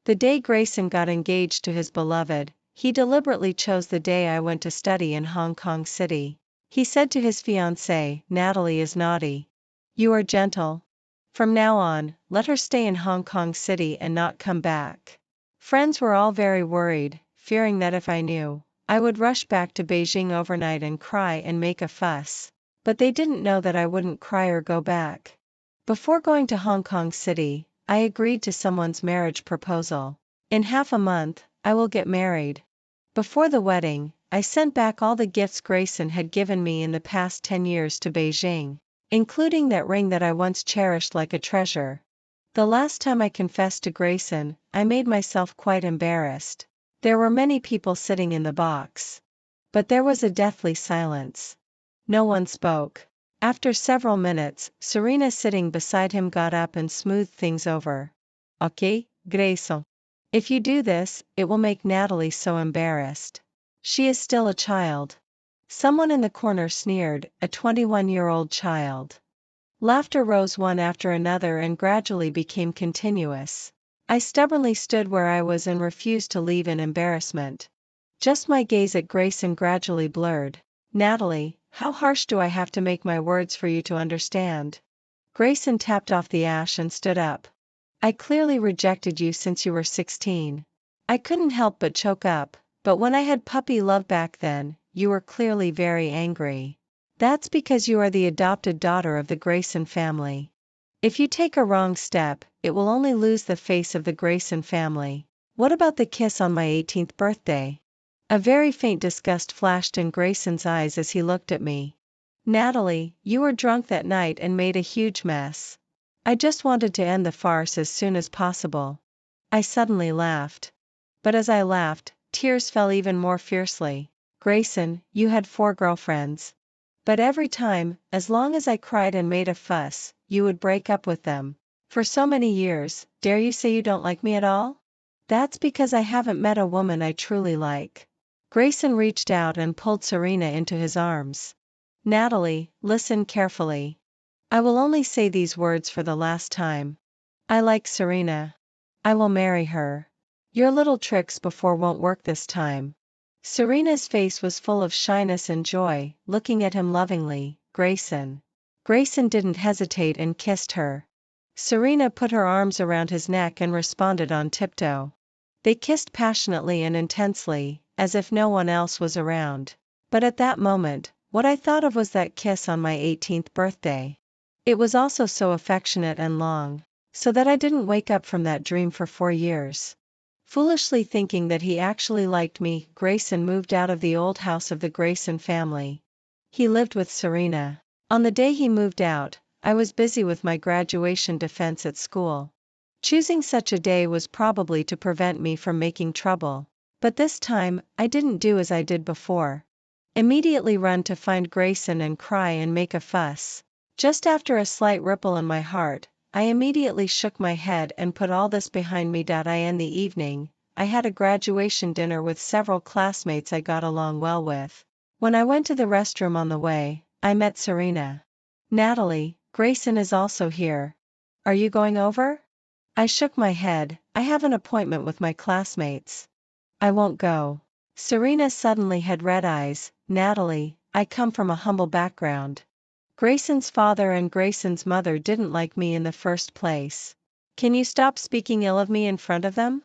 The day Grayson got engaged to his beloved, he deliberately chose the day I went to study in Hong Kong City. He said to his fiancée, "Natalie is naughty. You are gentle. From now on, let her stay in Hong Kong City and not come back." Friends were all very worried, fearing that if I knew, I would rush back to Beijing overnight and cry and make a fuss. But they didn't know that I wouldn't cry or go back. Before going to Hong Kong City, I agreed to someone's marriage proposal. In half a month, I will get married. Before the wedding, I sent back all the gifts Grayson had given me in the past 10 years to Beijing, including that ring that I once cherished like a treasure. The last time I confessed to Grayson, I made myself quite embarrassed. There were many people sitting in the box. But there was a deathly silence. No one spoke. After several minutes, Serena sitting beside him got up and smoothed things over. "Okay, Grayson. If you do this, it will make Natalie so embarrassed. She is still a child." Someone in the corner sneered, "A 21-year-old child." Laughter rose one after another and gradually became continuous. I stubbornly stood where I was and refused to leave in embarrassment. Just my gaze at Grayson gradually blurred. "Natalie, how harsh do I have to make my words for you to understand?" Grayson tapped off the ash and stood up. "I clearly rejected you since you were 16. I couldn't help but choke up, but when I had puppy love back then, you were clearly very angry. That's because you are the adopted daughter of the Grayson family. If you take a wrong step, it will only lose the face of the Grayson family. What about the kiss on my 18th birthday?" A very faint disgust flashed in Grayson's eyes as he looked at me. "Natalie, you were drunk that night and made a huge mess. I just wanted to end the farce as soon as possible." I suddenly laughed. But as I laughed, tears fell even more fiercely. "Grayson, you had 4 girlfriends. But every time, as long as I cried and made a fuss, you would break up with them. For so many years, dare you say you don't like me at all? That's because I haven't met a woman I truly like." Grayson reached out and pulled Serena into his arms. "Natalie, listen carefully. I will only say these words for the last time. I like Serena. I will marry her. Your little tricks before won't work this time." Serena's face was full of shyness and joy, looking at him lovingly. "Grayson." Grayson didn't hesitate and kissed her. Serena put her arms around his neck and responded on tiptoe. They kissed passionately and intensely, as if no one else was around. But at that moment, what I thought of was that kiss on my 18th birthday. It was also so affectionate and long, so that I didn't wake up from that dream for 4 years. Foolishly thinking that he actually liked me, Grayson moved out of the old house of the Grayson family. He lived with Serena. On the day he moved out, I was busy with my graduation defense at school. Choosing such a day was probably to prevent me from making trouble. But this time, I didn't do as I did before. Immediately run to find Grayson and cry and make a fuss. Just after a slight ripple in my heart, I immediately shook my head and put all this behind me. In the evening, I had a graduation dinner with several classmates I got along well with. When I went to the restroom on the way, I met Serena. "Natalie, Grayson is also here. Are you going over?" I shook my head. "I have an appointment with my classmates. I won't go." Serena suddenly had red eyes. "Natalie, I come from a humble background. Grayson's father and Grayson's mother didn't like me in the first place. Can you stop speaking ill of me in front of them?"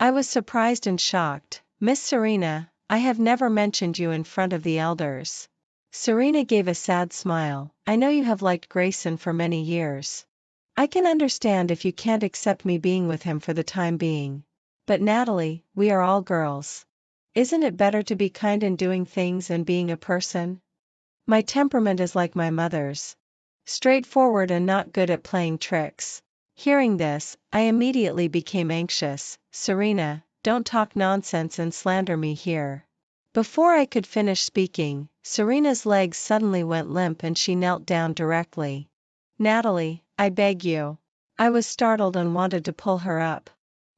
I was surprised and shocked. "Miss Serena, I have never mentioned you in front of the elders." Serena gave a sad smile. "I know you have liked Grayson for many years. I can understand if you can't accept me being with him for the time being. But Natalie, we are all girls. Isn't it better to be kind in doing things and being a person? My temperament is like my mother's. Straightforward and not good at playing tricks." Hearing this, I immediately became anxious. "Serena, don't talk nonsense and slander me here." Before I could finish speaking, Serena's legs suddenly went limp and she knelt down directly. "Natalie, I beg you." I was startled and wanted to pull her up.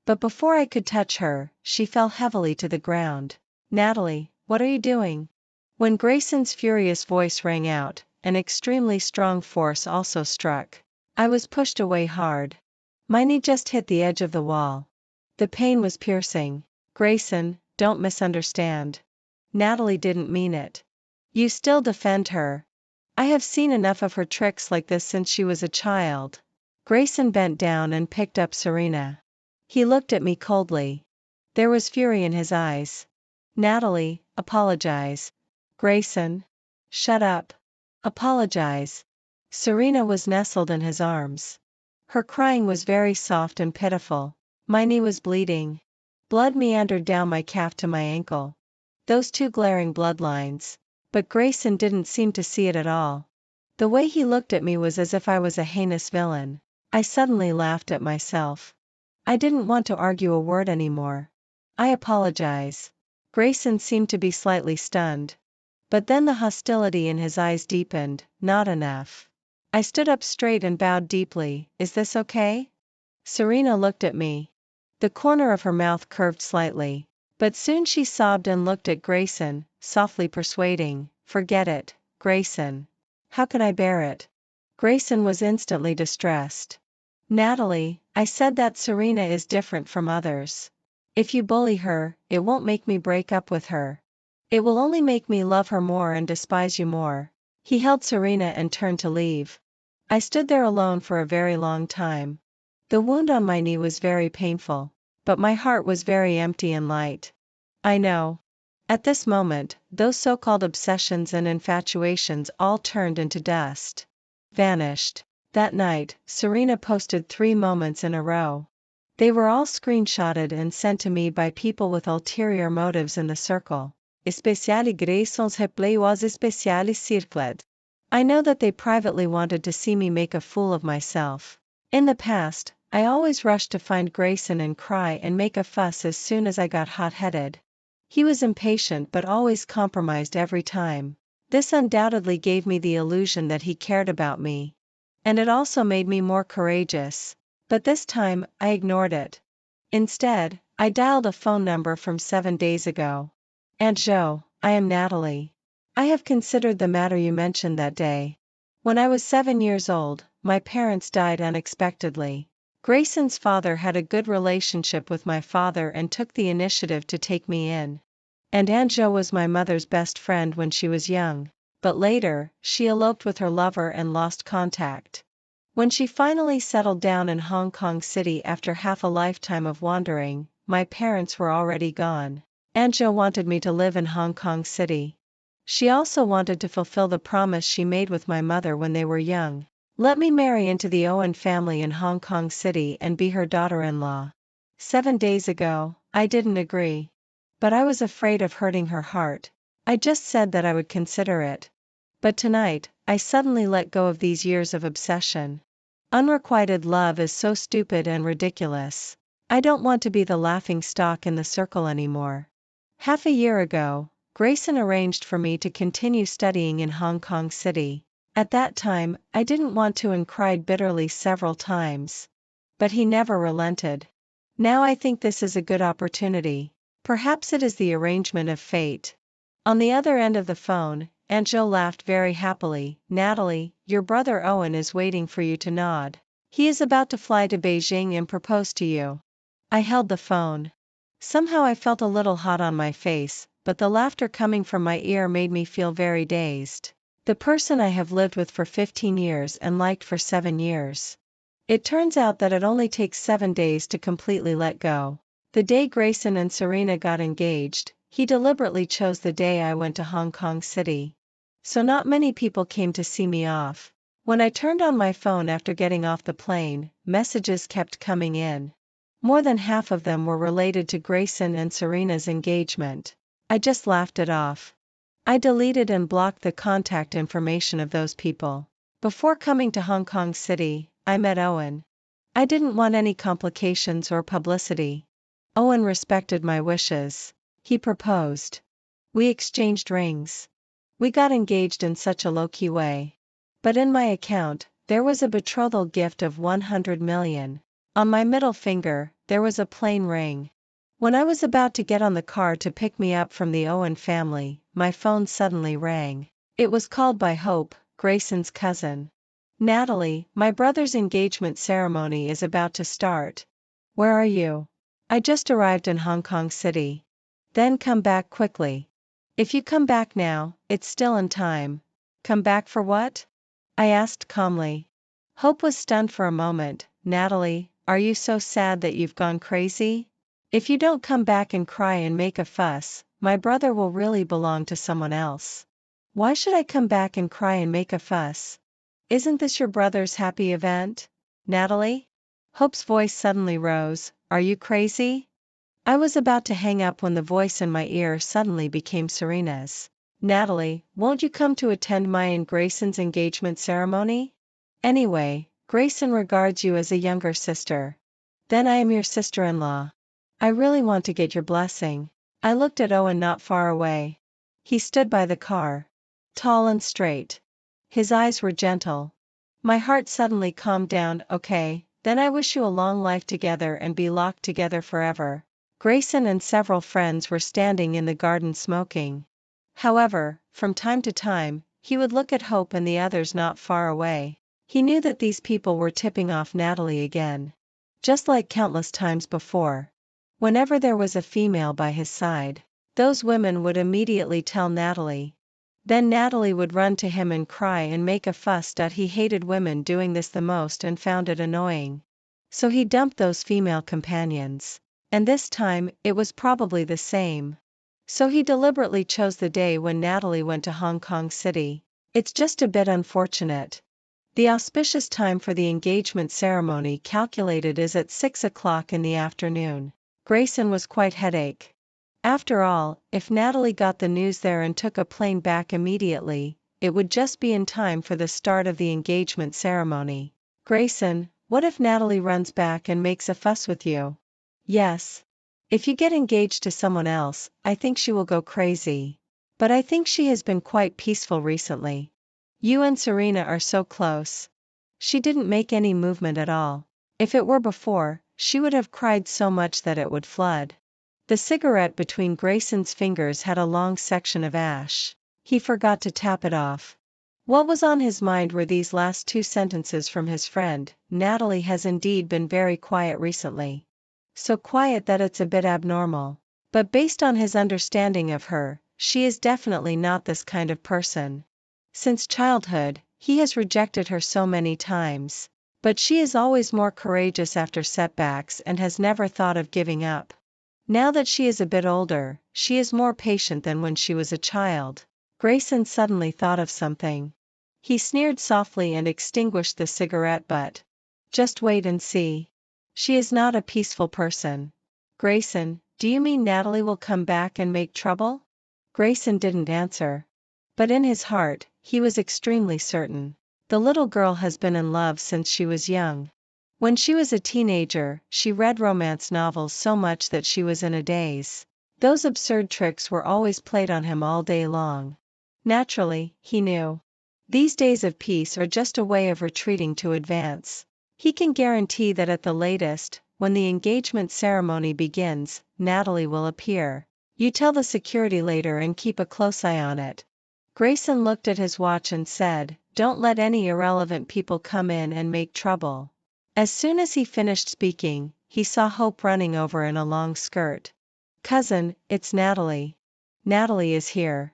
But before I could touch her, she fell heavily to the ground. "Natalie, what are you doing?" When Grayson's furious voice rang out, an extremely strong force also struck. I was pushed away hard. My knee just hit the edge of the wall. The pain was piercing. Grayson, don't misunderstand. Natalie didn't mean it. You still defend her. I have seen enough of her tricks like this since she was a child. Grayson bent down and picked up Serena. He looked at me coldly. There was fury in his eyes. Natalie, apologize. Grayson. Shut up. Apologize. Serena was nestled in his arms. Her crying was very soft and pitiful. My knee was bleeding. Blood meandered down my calf to my ankle. Those two glaring bloodlines. But Grayson didn't seem to see it at all. The way he looked at me was as if I was a heinous villain. I suddenly laughed at myself. I didn't want to argue a word anymore. I apologize. Grayson seemed to be slightly stunned. But then the hostility in his eyes deepened. Not enough. I stood up straight and bowed deeply. Is this okay? Serena looked at me. The corner of her mouth curved slightly. But soon she sobbed and looked at Grayson, softly persuading. Forget it, Grayson. How can I bear it? Grayson was instantly distressed. Natalie, I said that Serena is different from others. If you bully her, it won't make me break up with her. It will only make me love her more and despise you more. He held Serena and turned to leave. I stood there alone for a very long time. The wound on my knee was very painful, but my heart was very empty and light. I know. At this moment, those so-called obsessions and infatuations all turned into dust. Vanished. That night, Serena posted 3 moments in a row. They were all screenshotted and sent to me by people with ulterior motives in the circle. Especially Grayson's replay was especially circled. I know that they privately wanted to see me make a fool of myself. In the past, I always rushed to find Grayson and cry and make a fuss as soon as I got hot-headed. He was impatient but always compromised every time. This undoubtedly gave me the illusion that he cared about me. And it also made me more courageous. But this time, I ignored it. Instead, I dialed a phone number from 7 days ago. Aunt Jo, I am Natalie. I have considered the matter you mentioned that day. When I was 7 years old, my parents died unexpectedly. Grayson's father had a good relationship with my father and took the initiative to take me in. And Aunt Jo was my mother's best friend when she was young. But later, she eloped with her lover and lost contact. When she finally settled down in Hong Kong City after half a lifetime of wandering, my parents were already gone. Aunt Jo wanted me to live in Hong Kong City. She also wanted to fulfill the promise she made with my mother when they were young. Let me marry into the Owen family in Hong Kong City and be her daughter-in-law. 7 days ago, I didn't agree. But I was afraid of hurting her heart. I just said that I would consider it. But tonight, I suddenly let go of these years of obsession. Unrequited love is so stupid and ridiculous. I don't want to be the laughing stock in the circle anymore. Half a year ago, Grayson arranged for me to continue studying in Hong Kong City. At that time, I didn't want to and cried bitterly several times. But he never relented. Now I think this is a good opportunity. Perhaps it is the arrangement of fate. On the other end of the phone, Aunt Jo laughed very happily. Natalie, your brother Owen is waiting for you to nod. He is about to fly to Beijing and propose to you. I held the phone. Somehow I felt a little hot on my face, but the laughter coming from my ear made me feel very dazed. The person I have lived with for 15 years and liked for 7 years. It turns out that it only takes 7 days to completely let go. The day Grayson and Serena got engaged, he deliberately chose the day I went to Hong Kong City. So not many people came to see me off. When I turned on my phone after getting off the plane, messages kept coming in. More than half of them were related to Grayson and Serena's engagement. I just laughed it off. I deleted and blocked the contact information of those people. Before coming to Hong Kong City, I met Owen. I didn't want any complications or publicity. Owen respected my wishes. He proposed. We exchanged rings. We got engaged in such a low-key way. But in my account, there was a betrothal gift of 100 million. On my middle finger, there was a plain ring. When I was about to get on the car to pick me up from the Owen family, my phone suddenly rang. It was called by Hope, Grayson's cousin. Natalie, my brother's engagement ceremony is about to start. Where are you? I just arrived in Hong Kong City. Then come back quickly. If you come back now, it's still in time. Come back for what? I asked calmly. Hope was stunned for a moment. Natalie, are you so sad that you've gone crazy? If you don't come back and cry and make a fuss, my brother will really belong to someone else. Why should I come back and cry and make a fuss? Isn't this your brother's happy event? Natalie? Hope's voice suddenly rose. Are you crazy? I was about to hang up when the voice in my ear suddenly became Serena's. Natalie, won't you come to attend my and Grayson's engagement ceremony? Anyway, Grayson regards you as a younger sister. Then I am your sister-in-law. I really want to get your blessing. I looked at Owen not far away. He stood by the car. Tall and straight. His eyes were gentle. My heart suddenly calmed down. Okay, then I wish you a long life together and be locked together forever. Grayson and several friends were standing in the garden smoking. However, from time to time, he would look at Hope and the others not far away. He knew that these people were tipping off Natalie again. Just like countless times before. Whenever there was a female by his side, those women would immediately tell Natalie. Then Natalie would run to him and cry and make a fuss. He hated women doing this the most and found it annoying. So he dumped those female companions. And this time, it was probably the same. So he deliberately chose the day when Natalie went to Hong Kong City. It's just a bit unfortunate. The auspicious time for the engagement ceremony calculated is at 6 o'clock in the afternoon. Grayson was quite headache. After all, if Natalie got the news there and took a plane back immediately, it would just be in time for the start of the engagement ceremony. Grayson, what if Natalie runs back and makes a fuss with you? Yes. If you get engaged to someone else, I think she will go crazy. But I think she has been quite peaceful recently. You and Serena are so close. She didn't make any movement at all. If it were before, she would have cried so much that it would flood. The cigarette between Grayson's fingers had a long section of ash. He forgot to tap it off. What was on his mind were these last two sentences from his friend. Natalie has indeed been very quiet recently. So quiet that it's a bit abnormal. But based on his understanding of her, she is definitely not this kind of person. Since childhood, he has rejected her so many times. But she is always more courageous after setbacks and has never thought of giving up. Now that she is a bit older, she is more patient than when she was a child. Grayson suddenly thought of something. He sneered softly and extinguished the cigarette butt. Just wait and see. She is not a peaceful person. Grayson, do you mean Natalie will come back and make trouble? Grayson didn't answer. But in his heart, he was extremely certain. The little girl has been in love since she was young. When she was a teenager, she read romance novels so much that she was in a daze. Those absurd tricks were always played on him all day long. Naturally, he knew. These days of peace are just a way of retreating to advance. He can guarantee that at the latest, when the engagement ceremony begins, Natalie will appear. You tell the security later and keep a close eye on it. Grayson looked at his watch and said, don't let any irrelevant people come in and make trouble. As soon as he finished speaking, he saw Hope running over in a long skirt. Cousin, it's Natalie. Natalie is here.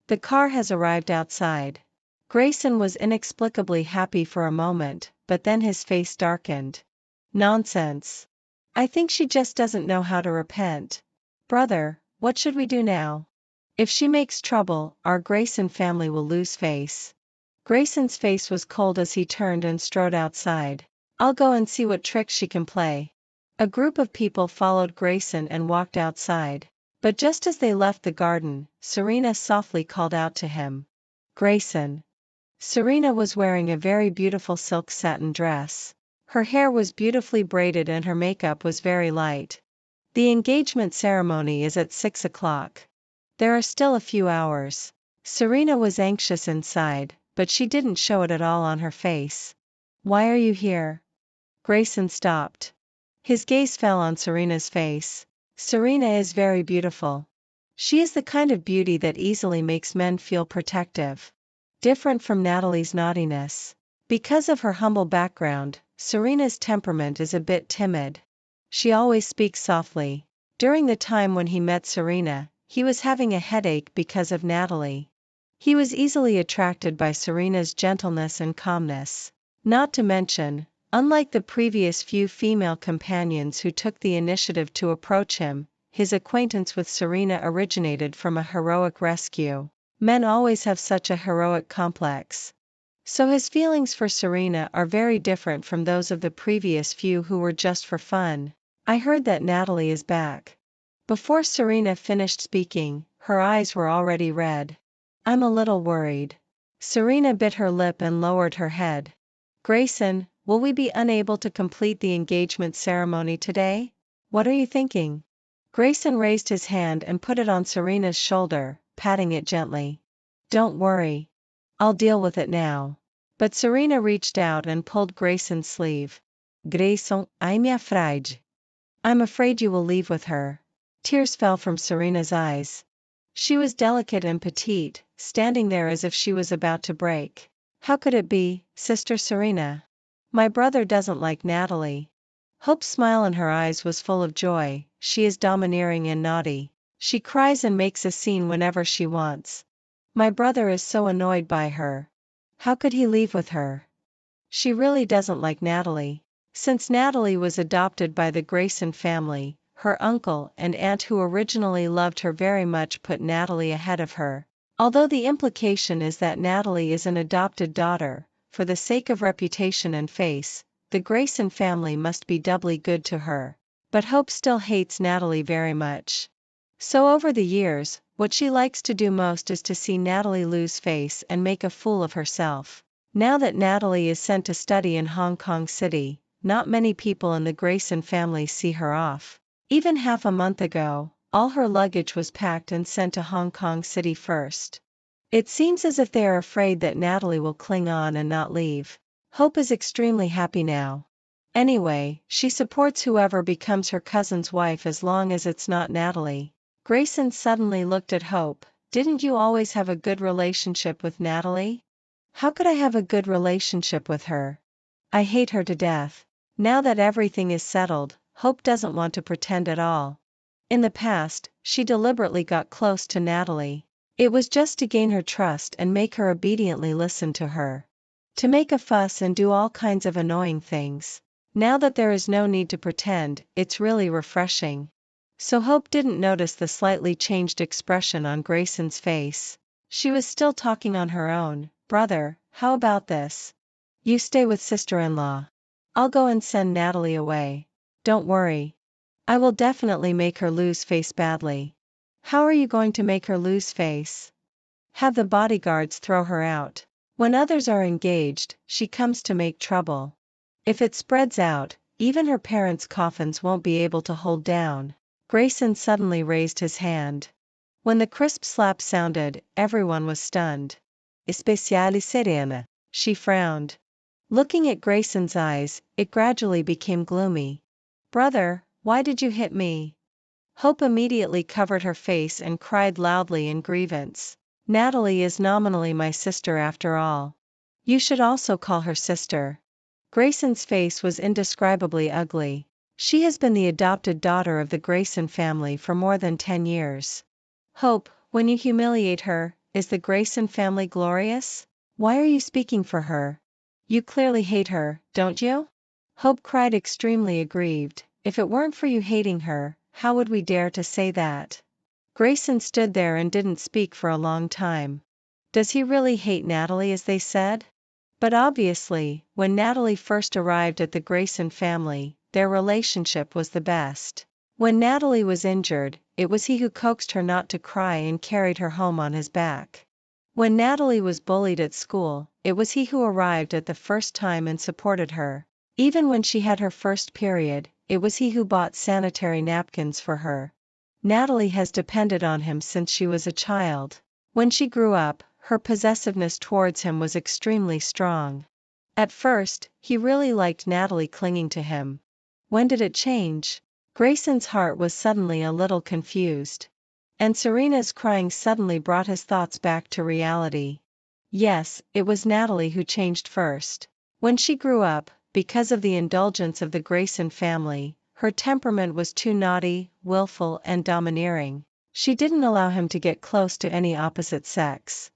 The car has arrived outside. Grayson was inexplicably happy for a moment, but then his face darkened. Nonsense. I think she just doesn't know how to repent. Brother, what should we do now? If she makes trouble, our Grayson family will lose face. Grayson's face was cold as he turned and strode outside. I'll go and see what tricks she can play. A group of people followed Grayson and walked outside. But just as they left the garden, Serena softly called out to him. Grayson. Serena was wearing a very beautiful silk satin dress. Her hair was beautifully braided and her makeup was very light. The engagement ceremony is at 6 o'clock. There are still a few hours. Serena was anxious inside, but she didn't show it at all on her face. Why are you here? Grayson stopped. His gaze fell on Serena's face. Serena is very beautiful. She is the kind of beauty that easily makes men feel protective. Different from Natalie's naughtiness. Because of her humble background, Serena's temperament is a bit timid. She always speaks softly. During the time when he met Serena, he was having a headache because of Natalie. He was easily attracted by Serena's gentleness and calmness. Not to mention, unlike the previous few female companions who took the initiative to approach him, his acquaintance with Serena originated from a heroic rescue. Men always have such a heroic complex. So his feelings for Serena are very different from those of the previous few who were just for fun. I heard that Natalie is back. Before Serena finished speaking, her eyes were already red. I'm a little worried. Serena bit her lip and lowered her head. Grayson, will we be unable to complete the engagement ceremony today? What are you thinking? Grayson raised his hand and put it on Serena's shoulder, patting it gently. Don't worry. I'll deal with it now. But Serena reached out and pulled Grayson's sleeve. Grayson, I'm afraid. I'm afraid you will leave with her. Tears fell from Serena's eyes. She was delicate and petite, standing there as if she was about to break. How could it be, Sister Serena? My brother doesn't like Natalie. Hope's smile in her eyes was full of joy. She is domineering and naughty. She cries and makes a scene whenever she wants. My brother is so annoyed by her. How could he leave with her? She really doesn't like Natalie. Since Natalie was adopted by the Grayson family, her uncle and aunt who originally loved her very much put Natalie ahead of her. Although the implication is that Natalie is an adopted daughter, for the sake of reputation and face, the Grayson family must be doubly good to her. But Hope still hates Natalie very much. So over the years, what she likes to do most is to see Natalie lose face and make a fool of herself. Now that Natalie is sent to study in Hong Kong City, not many people in the Grayson family see her off. Even half a month ago, all her luggage was packed and sent to Hong Kong City first. It seems as if they are afraid that Natalie will cling on and not leave. Hope is extremely happy now. Anyway, she supports whoever becomes her cousin's wife as long as it's not Natalie. Grayson suddenly looked at Hope. Didn't you always have a good relationship with Natalie? How could I have a good relationship with her? I hate her to death. Now that everything is settled, Hope doesn't want to pretend at all. In the past, she deliberately got close to Natalie. It was just to gain her trust and make her obediently listen to her. To make a fuss and do all kinds of annoying things. Now that there is no need to pretend, it's really refreshing. So Hope didn't notice the slightly changed expression on Grayson's face. She was still talking on her own. Brother, how about this? You stay with sister-in-law. I'll go and send Natalie away. Don't worry. I will definitely make her lose face badly. How are you going to make her lose face? Have the bodyguards throw her out. When others are engaged, she comes to make trouble. If it spreads out, even her parents' coffins won't be able to hold down. Grayson suddenly raised his hand. When the crisp slap sounded, everyone was stunned. Especially Serena. She frowned. Looking at Grayson's eyes, it gradually became gloomy. Brother, why did you hit me? Hope immediately covered her face and cried loudly in grievance. Natalie is nominally my sister after all. You should also call her sister. Grayson's face was indescribably ugly. She has been the adopted daughter of the Grayson family for more than 10 years. Hope, when you humiliate her, is the Grayson family glorious? Why are you speaking for her? You clearly hate her, don't you? Hope cried extremely aggrieved. If it weren't for you hating her, how would we dare to say that? Grayson stood there and didn't speak for a long time. Does he really hate Natalie as they said? But obviously, when Natalie first arrived at the Grayson family, their relationship was the best. When Natalie was injured, it was he who coaxed her not to cry and carried her home on his back. When Natalie was bullied at school, it was he who arrived at the first time and supported her. Even when she had her first period, it was he who bought sanitary napkins for her. Natalie has depended on him since she was a child. When she grew up, her possessiveness towards him was extremely strong. At first, he really liked Natalie clinging to him. When did it change? Grayson's heart was suddenly a little confused. And Serena's crying suddenly brought his thoughts back to reality. Yes, it was Natalie who changed first. When she grew up, because of the indulgence of the Grayson family, Her temperament was too naughty, willful, and domineering. She didn't allow him to get close to any opposite sex.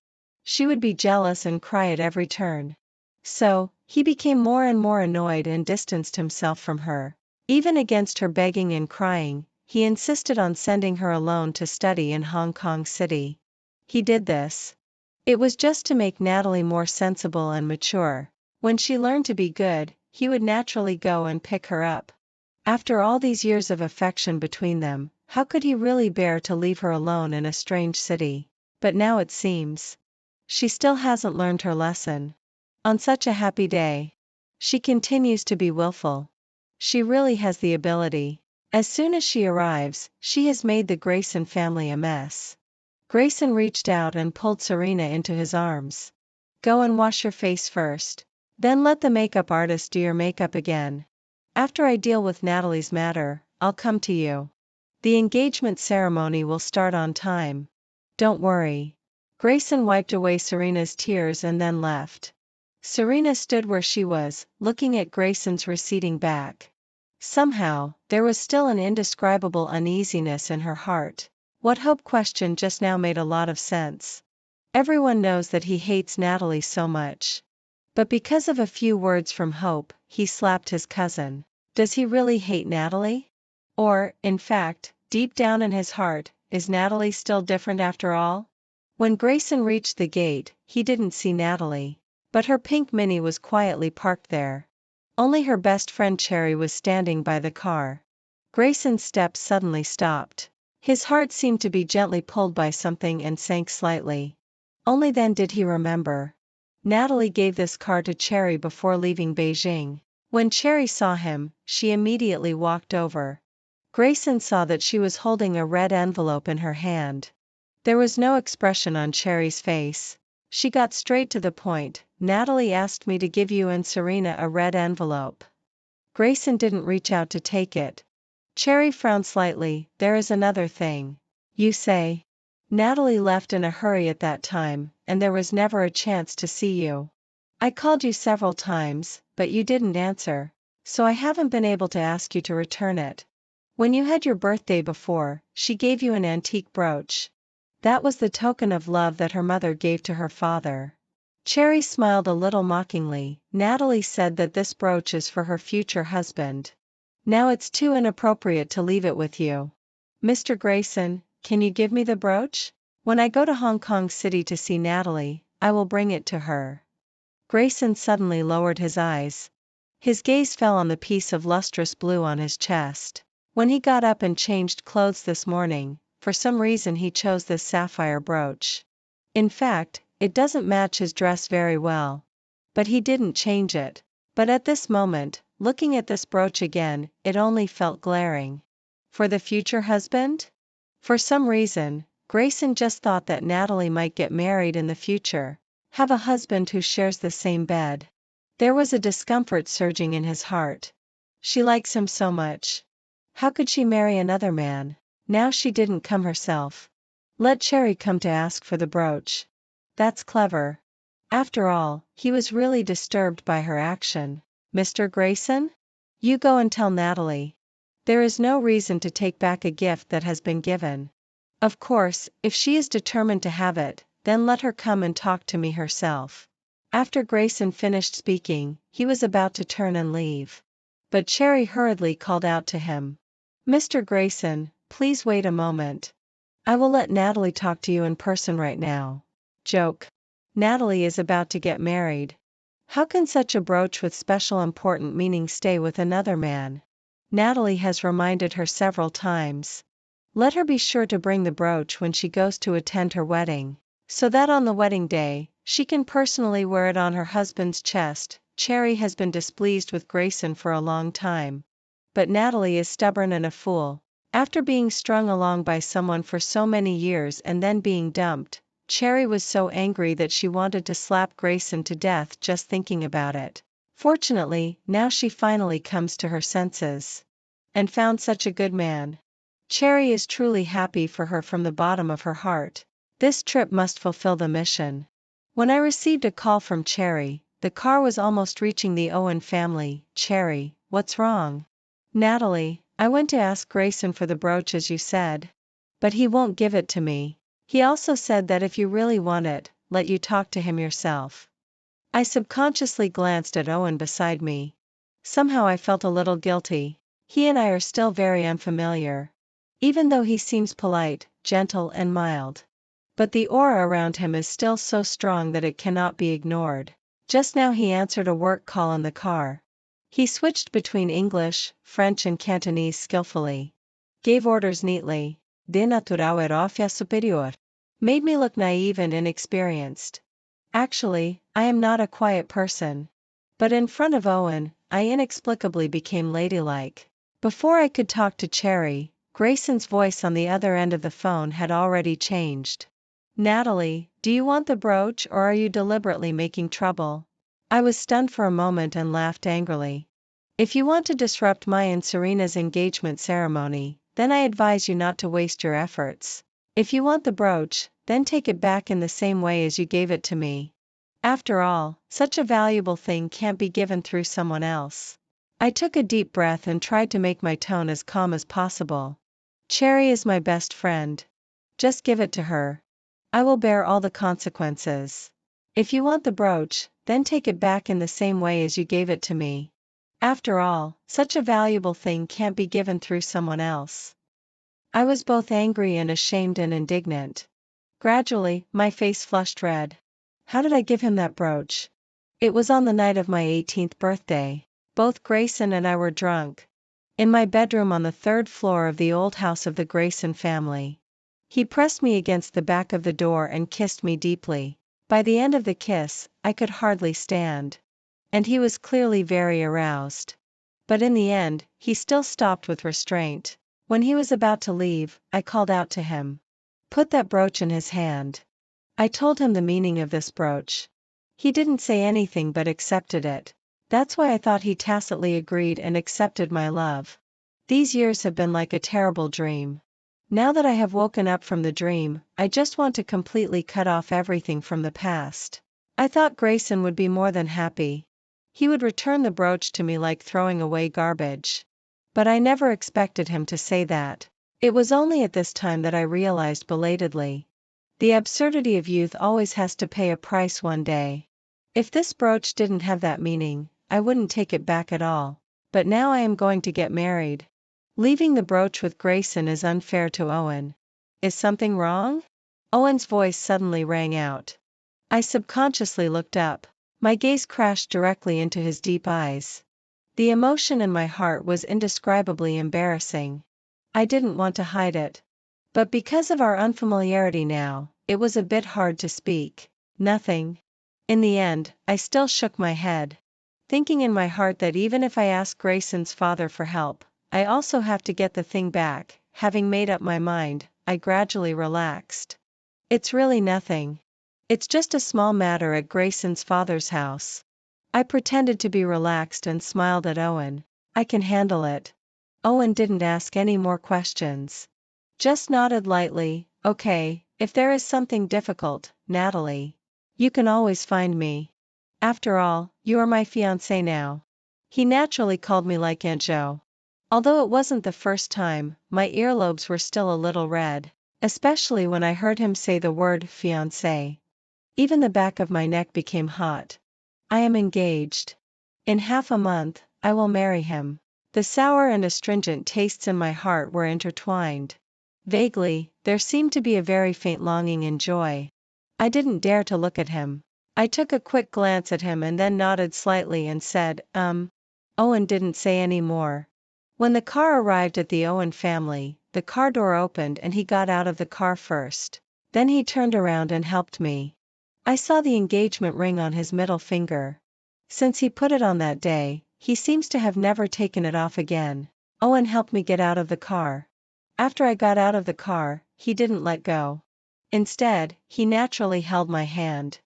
She would be jealous and cry at every turn. So, he became more and more annoyed and distanced himself from her. Even against her begging and crying, he insisted on sending her alone to study in Hong Kong City. He did this. It was just to make Natalie more sensible and mature. When she learned to be good, he would naturally go and pick her up. After all these years of affection between them, how could he really bear to leave her alone in a strange city? But now it seems she still hasn't learned her lesson. On such a happy day, she continues to be willful. She really has the ability. As soon as she arrives, she has made the Grayson family a mess. Grayson reached out and pulled Serena into his arms. Go and wash your face first. Then let the makeup artist do your makeup again. After I deal with Natalie's matter, I'll come to you. The engagement ceremony will start on time. Don't worry. Grayson wiped away Serena's tears and then left. Serena stood where she was, looking at Grayson's receding back. Somehow, there was still an indescribable uneasiness in her heart. What Hope questioned just now made a lot of sense. Everyone knows that he hates Natalie so much. But because of a few words from Hope, he slapped his cousin. Does he really hate Natalie? Or, in fact, deep down in his heart, is Natalie still different after all? When Grayson reached the gate, he didn't see Natalie. But her pink Mini was quietly parked there. Only her best friend Cherry was standing by the car. Grayson's steps suddenly stopped. His heart seemed to be gently pulled by something and sank slightly. Only then did he remember. Natalie gave this car to Cherry before leaving Beijing. When Cherry saw him, she immediately walked over. Grayson saw that she was holding a red envelope in her hand. There was no expression on Cherry's face. She got straight to the point. Natalie asked me to give you and Serena a red envelope. Grayson didn't reach out to take it. Cherry frowned slightly. There is another thing. You say? Natalie left in a hurry at that time, and there was never a chance to see you. I called you several times, but you didn't answer, so I haven't been able to ask you to return it. When you had your birthday before, she gave you an antique brooch. That was the token of love that her mother gave to her father. Cherry smiled a little mockingly. Natalie said that this brooch is for her future husband. Now it's too inappropriate to leave it with you. Mr. Grayson, can you give me the brooch? When I go to Hong Kong City to see Natalie, I will bring it to her. Grayson suddenly lowered his eyes. His gaze fell on the piece of lustrous blue on his chest. When he got up and changed clothes this morning, for some reason he chose this sapphire brooch. In fact, it doesn't match his dress very well. But he didn't change it. But at this moment, looking at this brooch again, it only felt glaring. For the future husband? For some reason, Grayson just thought that Natalie might get married in the future, have a husband who shares the same bed. There was a discomfort surging in his heart. She likes him so much. How could she marry another man? Now she didn't come herself. Let Cherry come to ask for the brooch. That's clever. After all, he was really disturbed by her action. Mr. Grayson? You go and tell Natalie. There is no reason to take back a gift that has been given. Of course, if she is determined to have it, then let her come and talk to me herself. After Grayson finished speaking, he was about to turn and leave. But Cherry hurriedly called out to him. Mr. Grayson, please wait a moment. I will let Natalie talk to you in person right now. Joke. Natalie is about to get married. How can such a brooch with special important meaning stay with another man? Natalie has reminded her several times. Let her be sure to bring the brooch when she goes to attend her wedding, so that on the wedding day, she can personally wear it on her husband's chest. Cherry has been displeased with Grayson for a long time. But Natalie is stubborn and a fool. After being strung along by someone for so many years and then being dumped, Cherry was so angry that she wanted to slap Grayson to death just thinking about it. Fortunately, now she finally comes to her senses. And found such a good man. Cherry is truly happy for her from the bottom of her heart. This trip must fulfill the mission. When I received a call from Cherry, the car was almost reaching the Owen family. Cherry, what's wrong? Natalie, I went to ask Grayson for the brooch as you said. But he won't give it to me. He also said that if you really want it, let you talk to him yourself. I subconsciously glanced at Owen beside me. Somehow I felt a little guilty. He and I are still very unfamiliar. Even though he seems polite, gentle and mild. But the aura around him is still so strong that it cannot be ignored. Just now he answered a work call in the car. He switched between English, French and Cantonese skillfully. Gave orders neatly. De naturau erofia superior. Made me look naive and inexperienced. Actually, I am not a quiet person. But in front of Owen, I inexplicably became ladylike. Before I could talk to Cherry, Grayson's voice on the other end of the phone had already changed. Natalie, do you want the brooch or are you deliberately making trouble? I was stunned for a moment and laughed angrily. If you want to disrupt my and Serena's engagement ceremony, then I advise you not to waste your efforts. If you want the brooch, then take it back in the same way as you gave it to me. After all, such a valuable thing can't be given through someone else. I took a deep breath and tried to make my tone as calm as possible. Cherry is my best friend. Just give it to her. I will bear all the consequences. If you want the brooch, then take it back in the same way as you gave it to me. After all, such a valuable thing can't be given through someone else. I was both angry and ashamed and indignant. Gradually, my face flushed red. How did I give him that brooch? It was on the night of my 18th birthday. Both Grayson and I were drunk. In my bedroom on the 3rd floor of the old house of the Grayson family. He pressed me against the back of the door and kissed me deeply. By the end of the kiss, I could hardly stand. And he was clearly very aroused. But in the end, he still stopped with restraint. When he was about to leave, I called out to him. Put that brooch in his hand. I told him the meaning of this brooch. He didn't say anything but accepted it. That's why I thought he tacitly agreed and accepted my love. These years have been like a terrible dream. Now that I have woken up from the dream, I just want to completely cut off everything from the past. I thought Grayson would be more than happy. He would return the brooch to me like throwing away garbage. But I never expected him to say that. It was only at this time that I realized belatedly. The absurdity of youth always has to pay a price one day. If this brooch didn't have that meaning, I wouldn't take it back at all. But now I am going to get married. Leaving the brooch with Grayson is unfair to Owen. Is something wrong? Owen's voice suddenly rang out. I subconsciously looked up. My gaze crashed directly into his deep eyes. The emotion in my heart was indescribably embarrassing. I didn't want to hide it. But because of our unfamiliarity now, it was a bit hard to speak. Nothing. In the end, I still shook my head. Thinking in my heart that even if I ask Grayson's father for help, I also have to get the thing back. Having made up my mind, I gradually relaxed. It's really nothing. It's just a small matter at Grayson's father's house. I pretended to be relaxed and smiled at Owen. I can handle it. Owen didn't ask any more questions. Just nodded lightly. Okay, if there is something difficult, Natalie. You can always find me. After all, you are my fiancée now. He naturally called me like Aunt Jo. Although it wasn't the first time, my earlobes were still a little red, especially when I heard him say the word fiancé. Even the back of my neck became hot. I am engaged. In half a month, I will marry him. The sour and astringent tastes in my heart were intertwined. Vaguely, there seemed to be a very faint longing and joy. I didn't dare to look at him. I took a quick glance at him and then nodded slightly and said, Owen didn't say any more. When the car arrived at the Owen family, the car door opened and he got out of the car first. Then he turned around and helped me. I saw the engagement ring on his middle finger. Since he put it on that day, he seems to have never taken it off again. Owen helped me get out of the car. After I got out of the car, he didn't let go. Instead, he naturally held my hand.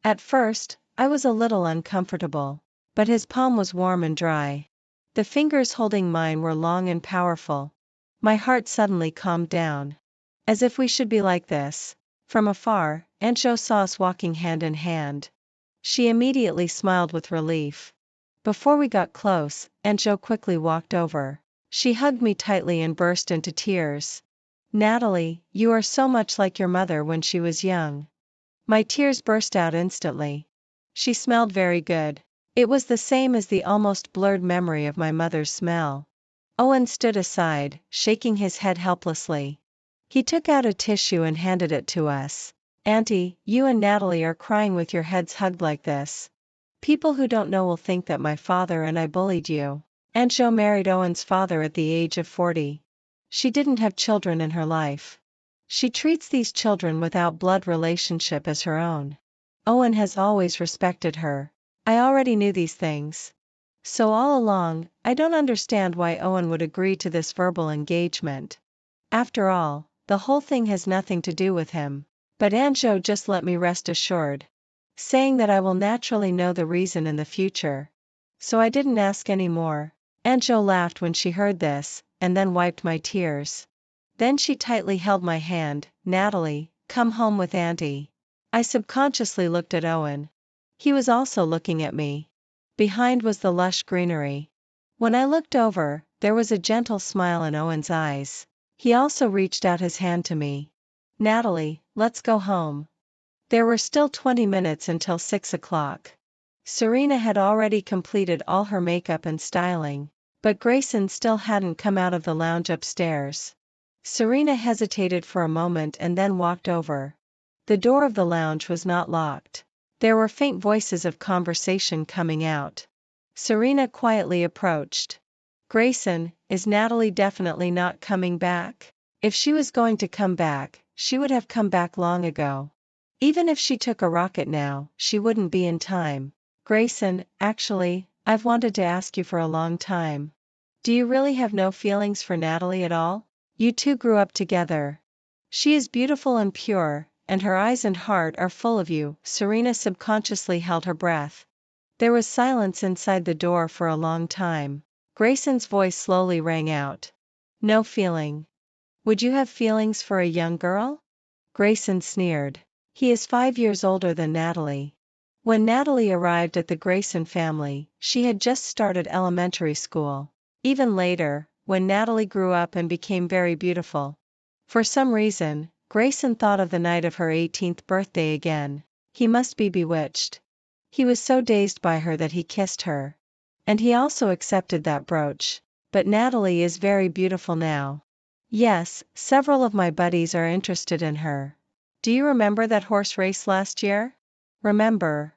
At first, I was a little uncomfortable, but his palm was warm and dry. The fingers holding mine were long and powerful. My heart suddenly calmed down. As if we should be like this. From afar, Aunt Jo saw us walking hand in hand. She immediately smiled with relief. Before we got close, Aunt Jo quickly walked over. She hugged me tightly and burst into tears. Natalie, you are so much like your mother when she was young. My tears burst out instantly. She smelled very good. It was the same as the almost blurred memory of my mother's smell. Owen stood aside, shaking his head helplessly. He took out a tissue and handed it to us. Auntie, you and Natalie are crying with your heads hugged like this. People who don't know will think that my father and I bullied you. Aunt Jo married Owen's father at the age of 40. She didn't have children in her life. She treats these children without blood relationship as her own. Owen has always respected her. I already knew these things. So all along, I don't understand why Owen would agree to this verbal engagement. After all, the whole thing has nothing to do with him. But Aunt Jo just let me rest assured, saying that I will naturally know the reason in the future. So I didn't ask any more. Aunt Jo laughed when she heard this, and then wiped my tears. Then she tightly held my hand. Natalie, come home with Auntie. I subconsciously looked at Owen. He was also looking at me. Behind was the lush greenery. When I looked over, there was a gentle smile in Owen's eyes. He also reached out his hand to me. Natalie, let's go home. There were still 20 minutes until 6 o'clock. Serena had already completed all her makeup and styling, but Grayson still hadn't come out of the lounge upstairs. Serena hesitated for a moment and then walked over. The door of the lounge was not locked. There were faint voices of conversation coming out. Serena quietly approached. Grayson, is Natalie definitely not coming back? If she was going to come back, she would have come back long ago. Even if she took a rocket now, she wouldn't be in time. Grayson, actually, I've wanted to ask you for a long time. Do you really have no feelings for Natalie at all? You two grew up together. She is beautiful and pure, and her eyes and heart are full of you. Serena subconsciously held her breath. There was silence inside the door for a long time. Grayson's voice slowly rang out. No feeling. Would you have feelings for a young girl? Grayson sneered. He is 5 years older than Natalie. When Natalie arrived at the Grayson family, she had just started elementary school. Even later, when Natalie grew up and became very beautiful. For some reason, Grayson thought of the night of her 18th birthday again. He must be bewitched. He was so dazed by her that he kissed her. And he also accepted that brooch. But Natalie is very beautiful now. Yes, several of my buddies are interested in her. Do you remember that horse race last year? Remember.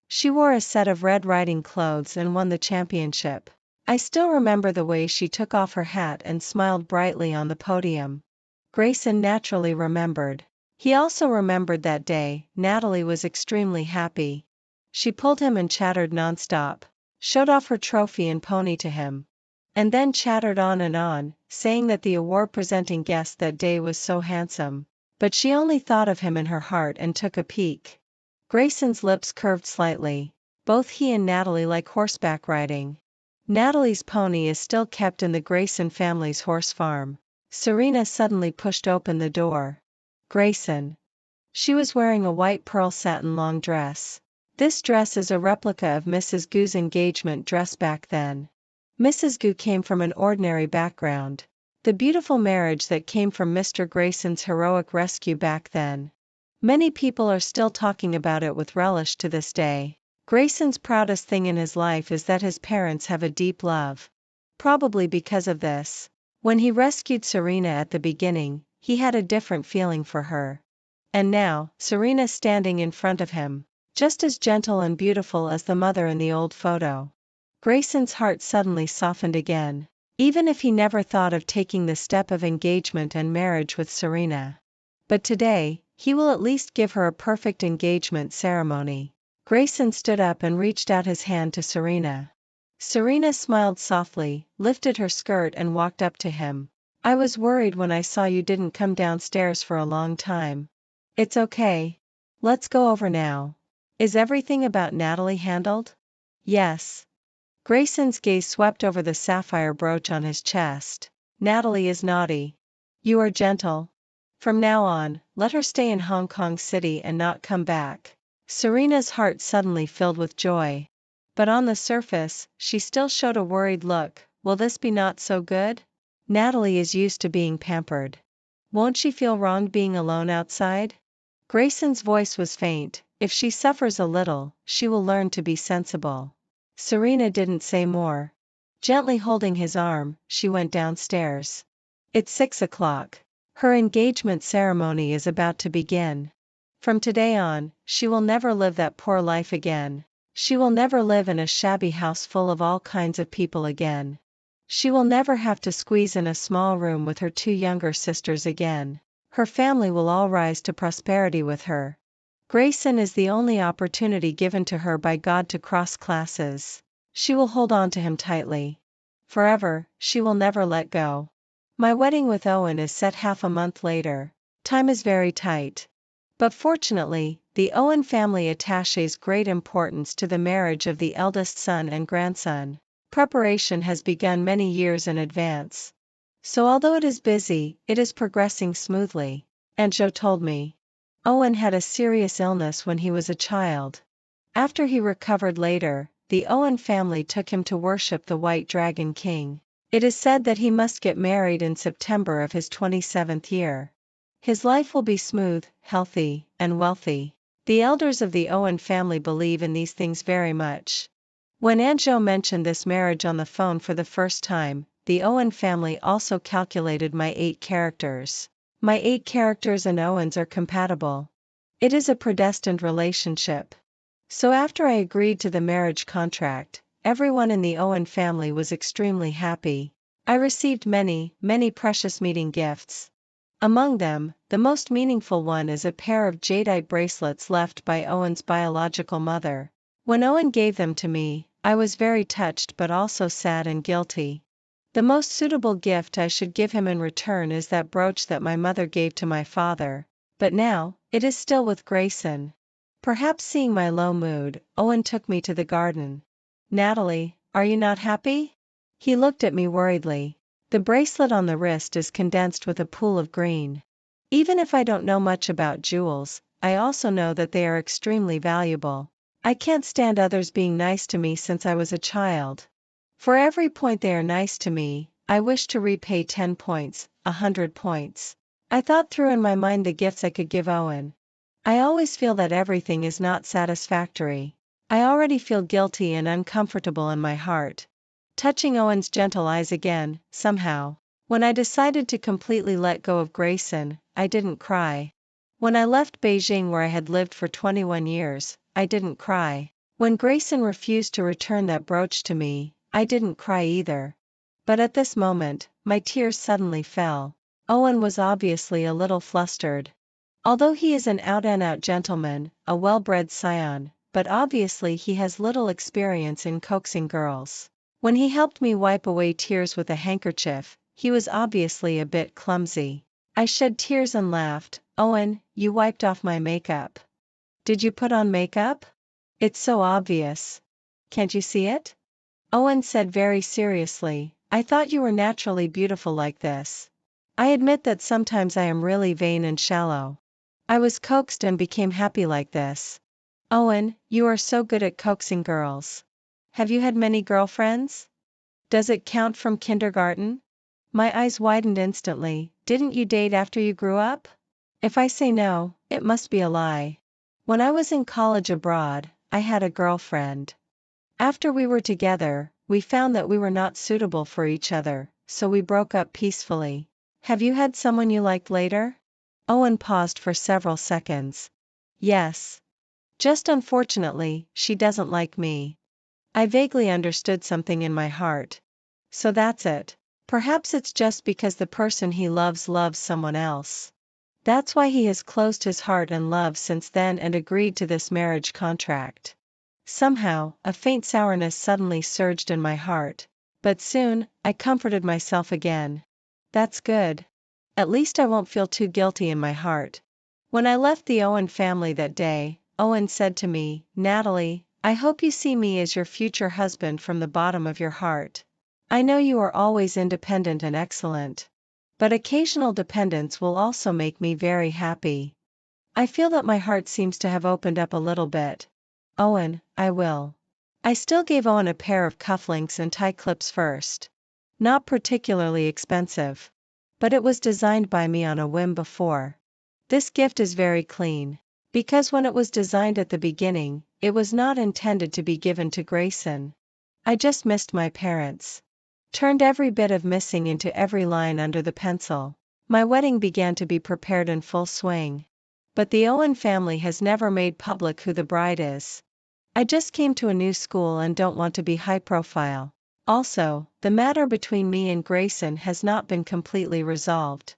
She wore a set of red riding clothes and won the championship. I still remember the way she took off her hat and smiled brightly on the podium. Grayson naturally remembered. He also remembered that day. Natalie was extremely happy. She pulled him and chattered nonstop, showed off her trophy and pony to him, and then chattered on, saying that the award-presenting guest that day was so handsome. But she only thought of him in her heart and took a peek. Grayson's lips curved slightly. Both he and Natalie like horseback riding. Natalie's pony is still kept in the Grayson family's horse farm. Serena suddenly pushed open the door. Grayson. She was wearing a white pearl satin long dress. This dress is a replica of Mrs. Gu's engagement dress back then. Mrs. Gu came from an ordinary background. The beautiful marriage that came from Mr. Grayson's heroic rescue back then. Many people are still talking about it with relish to this day. Grayson's proudest thing in his life is that his parents have a deep love. Probably because of this. When he rescued Serena at the beginning, he had a different feeling for her. And now, Serena standing in front of him, just as gentle and beautiful as the mother in the old photo. Grayson's heart suddenly softened again. Even if he never thought of taking the step of engagement and marriage with Serena. But today, he will at least give her a perfect engagement ceremony. Grayson stood up and reached out his hand to Serena. Serena smiled softly, lifted her skirt and walked up to him. I was worried when I saw you didn't come downstairs for a long time. It's okay. Let's go over now. Is everything about Natalie handled? Yes. Grayson's gaze swept over the sapphire brooch on his chest. Natalie is naughty. You are gentle. From now on, let her stay in Hong Kong City and not come back. Serena's heart suddenly filled with joy. But on the surface, she still showed a worried look. will this be not so good? Natalie is used to being pampered. Won't she feel wronged being alone outside? Grayson's voice was faint. If she suffers a little, she will learn to be sensible. Serena didn't say more. Gently holding his arm, she went downstairs. It's 6 o'clock. Her engagement ceremony is about to begin. From today on, she will never live that poor life again. She will never live in a shabby house full of all kinds of people again. She will never have to squeeze in a small room with her 2 younger sisters again. Her family will all rise to prosperity with her. Grayson is the only opportunity given to her by God to cross classes. She will hold on to him tightly. Forever, she will never let go. My wedding with Owen is set half a month later. Time is very tight. But fortunately, the Owen family attaches great importance to the marriage of the eldest son and grandson. Preparation has begun many years in advance. So although it is busy, it is progressing smoothly. Aunt Jo told me. Owen had a serious illness when he was a child. After he recovered later, the Owen family took him to worship the White Dragon King. It is said that he must get married in September of his 27th year. His life will be smooth, healthy, and wealthy. The elders of the Owen family believe in these things very much. When Aunt Jo mentioned this marriage on the phone for the first time, the Owen family also calculated my 8 characters. My 8 characters and Owen's are compatible. It is a predestined relationship. So after I agreed to the marriage contract, everyone in the Owen family was extremely happy. I received many, many precious meeting gifts. Among them, the most meaningful one is a pair of jadeite bracelets left by Owen's biological mother. When Owen gave them to me, I was very touched but also sad and guilty. The most suitable gift I should give him in return is that brooch that my mother gave to my father, but now, it is still with Grayson. Perhaps seeing my low mood, Owen took me to the garden. Natalie, are you not happy? He looked at me worriedly. The bracelet on the wrist is condensed with a pool of green. Even if I don't know much about jewels, I also know that they are extremely valuable. I can't stand others being nice to me since I was a child. For every point they are nice to me, I wish to repay 10 points, 100 points. I thought through in my mind the gifts I could give Owen. I always feel that everything is not satisfactory. I already feel guilty and uncomfortable in my heart. Touching Owen's gentle eyes again, somehow. When I decided to completely let go of Grayson, I didn't cry. When I left Beijing where I had lived for 21 years, I didn't cry. When Grayson refused to return that brooch to me, I didn't cry either. But at this moment, my tears suddenly fell. Owen was obviously a little flustered. Although he is an out-and-out gentleman, a well-bred scion, but obviously he has little experience in coaxing girls. When he helped me wipe away tears with a handkerchief, he was obviously a bit clumsy. I shed tears and laughed. Owen, you wiped off my makeup. Did you put on makeup? It's so obvious. Can't you see it? Owen said very seriously, I thought you were naturally beautiful like this. I admit that sometimes I am really vain and shallow. I was coaxed and became happy like this. Owen, you are so good at coaxing girls. Have you had many girlfriends? Does it count from kindergarten? My eyes widened instantly. Didn't you date after you grew up? If I say no, it must be a lie. When I was in college abroad, I had a girlfriend. After we were together, we found that we were not suitable for each other, so we broke up peacefully. Have you had someone you liked later? Owen paused for several seconds. Yes. Just unfortunately, she doesn't like me. I vaguely understood something in my heart. So that's it. Perhaps it's just because the person he loves loves someone else. That's why he has closed his heart and love since then and agreed to this marriage contract. Somehow, a faint sourness suddenly surged in my heart. But soon, I comforted myself again. That's good. At least I won't feel too guilty in my heart. When I left the Owen family that day, Owen said to me, Natalie, I hope you see me as your future husband from the bottom of your heart. I know you are always independent and excellent. But occasional dependence will also make me very happy. I feel that my heart seems to have opened up a little bit. Owen, I will. I still gave Owen a pair of cufflinks and tie clips first. Not particularly expensive. But it was designed by me on a whim before. This gift is very clean. Because when it was designed at the beginning, it was not intended to be given to Grayson. I just missed my parents. Turned every bit of missing into every line under the pencil. My wedding began to be prepared in full swing. But the Owen family has never made public who the bride is. I just came to a new school and don't want to be high profile. Also, the matter between me and Grayson has not been completely resolved.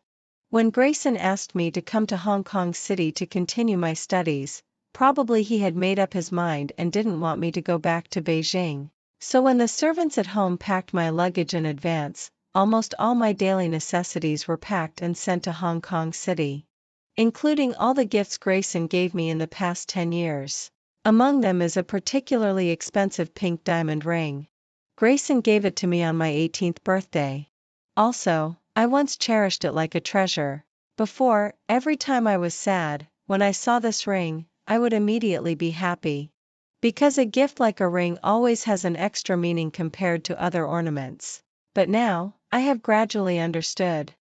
When Grayson asked me to come to Hong Kong City to continue my studies, probably he had made up his mind and didn't want me to go back to Beijing. So when the servants at home packed my luggage in advance, almost all my daily necessities were packed and sent to Hong Kong City. Including all the gifts Grayson gave me in the past 10 years. Among them is a particularly expensive pink diamond ring. Grayson gave it to me on my 18th birthday. Also, I once cherished it like a treasure. Before, every time I was sad, when I saw this ring, I would immediately be happy. Because a gift like a ring always has an extra meaning compared to other ornaments. But now, I have gradually understood.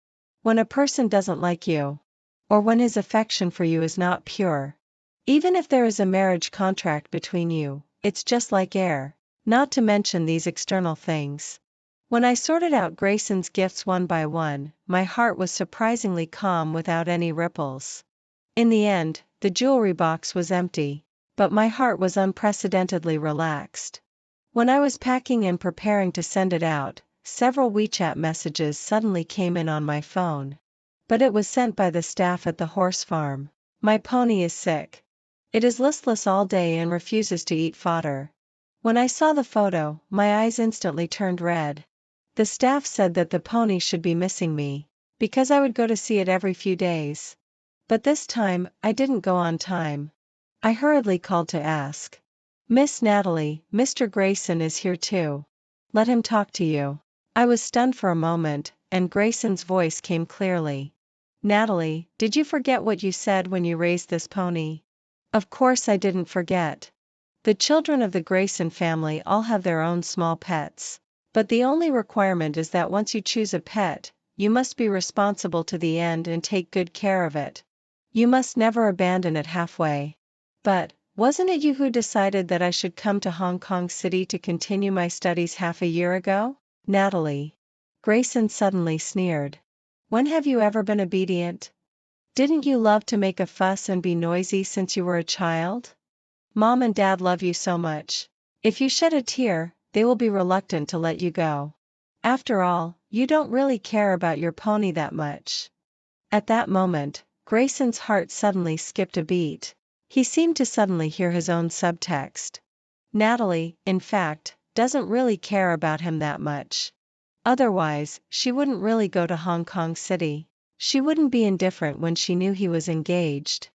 When a person doesn't like you, or when his affection for you is not pure, even if there is a marriage contract between you, it's just like air, not to mention these external things. When I sorted out Grayson's gifts one by one, my heart was surprisingly calm without any ripples. In the end, the jewelry box was empty, but my heart was unprecedentedly relaxed. When I was packing and preparing to send it out, several WeChat messages suddenly came in on my phone. But it was sent by the staff at the horse farm. My pony is sick. It is listless all day and refuses to eat fodder. When I saw the photo, my eyes instantly turned red. The staff said that the pony should be missing me, because I would go to see it every few days. But this time, I didn't go on time. I hurriedly called to ask. Miss Natalie, Mr. Grayson is here too. Let him talk to you. I was stunned for a moment, and Grayson's voice came clearly. Natalie, did you forget what you said when you raised this pony? Of course I didn't forget. The children of the Grayson family all have their own small pets. But the only requirement is that once you choose a pet, you must be responsible to the end and take good care of it. You must never abandon it halfway. But, wasn't it you who decided that I should come to Hong Kong City to continue my studies half a year ago? Natalie. Grayson suddenly sneered. When have you ever been obedient? Didn't you love to make a fuss and be noisy since you were a child? Mom and Dad love you so much. If you shed a tear, they will be reluctant to let you go. After all, you don't really care about your pony that much. At that moment, Grayson's heart suddenly skipped a beat. He seemed to suddenly hear his own subtext. Natalie, in fact, doesn't really care about him that much. Otherwise, she wouldn't really go to Hong Kong City. She wouldn't be indifferent when she knew he was engaged.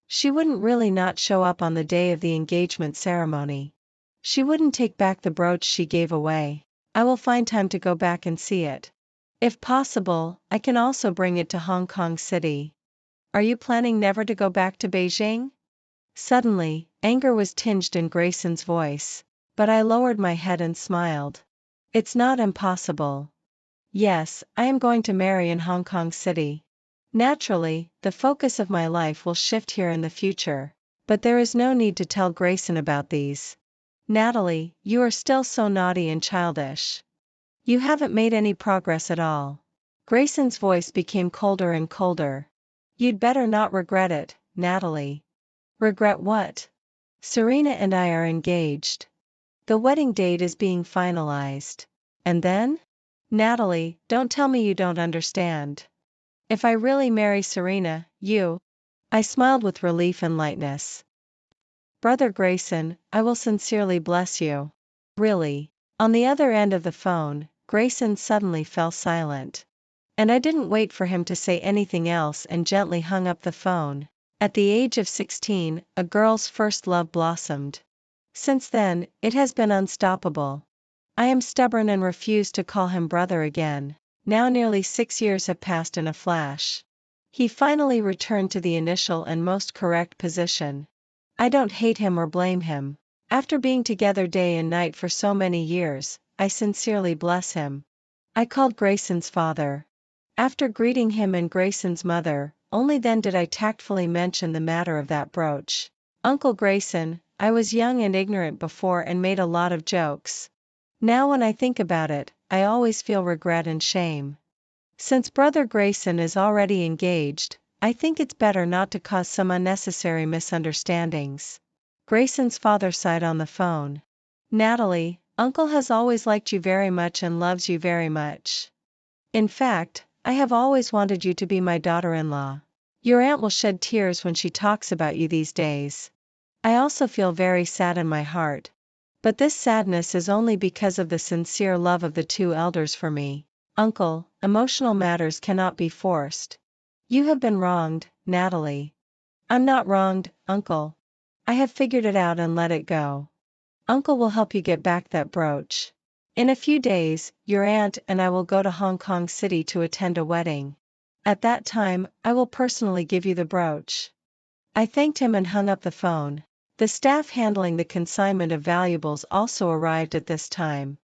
She wouldn't really not show up on the day of the engagement ceremony. She wouldn't take back the brooch she gave away. I will find time to go back and see it. If possible, I can also bring it to Hong Kong City. Are you planning never to go back to Beijing? Suddenly, anger was tinged in Grayson's voice, but I lowered my head and smiled. It's not impossible. Yes, I am going to marry in Hong Kong City. Naturally, the focus of my life will shift here in the future, but there is no need to tell Grayson about these. Natalie, you are still so naughty and childish. You haven't made any progress at all. Grayson's voice became colder and colder. You'd better not regret it, Natalie. Regret what? Serena and I are engaged. The wedding date is being finalized. And then? Natalie, don't tell me you don't understand. If I really marry Serena, you... I smiled with relief and lightness. Brother Grayson, I will sincerely bless you. Really. On the other end of the phone, Grayson suddenly fell silent. And I didn't wait for him to say anything else and gently hung up the phone. At the age of 16, a girl's first love blossomed. Since then, it has been unstoppable. I am stubborn and refuse to call him brother again. Now nearly 6 years have passed in a flash. He finally returned to the initial and most correct position. I don't hate him or blame him. After being together day and night for so many years, I sincerely bless him. I called Grayson's father. After greeting him and Grayson's mother, only then did I tactfully mention the matter of that brooch. Uncle Grayson, I was young and ignorant before and made a lot of jokes. Now when I think about it, I always feel regret and shame. Since Brother Grayson is already engaged, I think it's better not to cause some unnecessary misunderstandings. Grayson's father sighed on the phone. Natalie, Uncle has always liked you very much and loves you very much. In fact, I have always wanted you to be my daughter-in-law. Your aunt will shed tears when she talks about you these days. I also feel very sad in my heart. But this sadness is only because of the sincere love of the two elders for me. Uncle, emotional matters cannot be forced. You have been wronged, Natalie. I'm not wronged, Uncle. I have figured it out and let it go. Uncle will help you get back that brooch. In a few days, your aunt and I will go to Hong Kong City to attend a wedding. At that time, I will personally give you the brooch. I thanked him and hung up the phone. The staff handling the consignment of valuables also arrived at this time.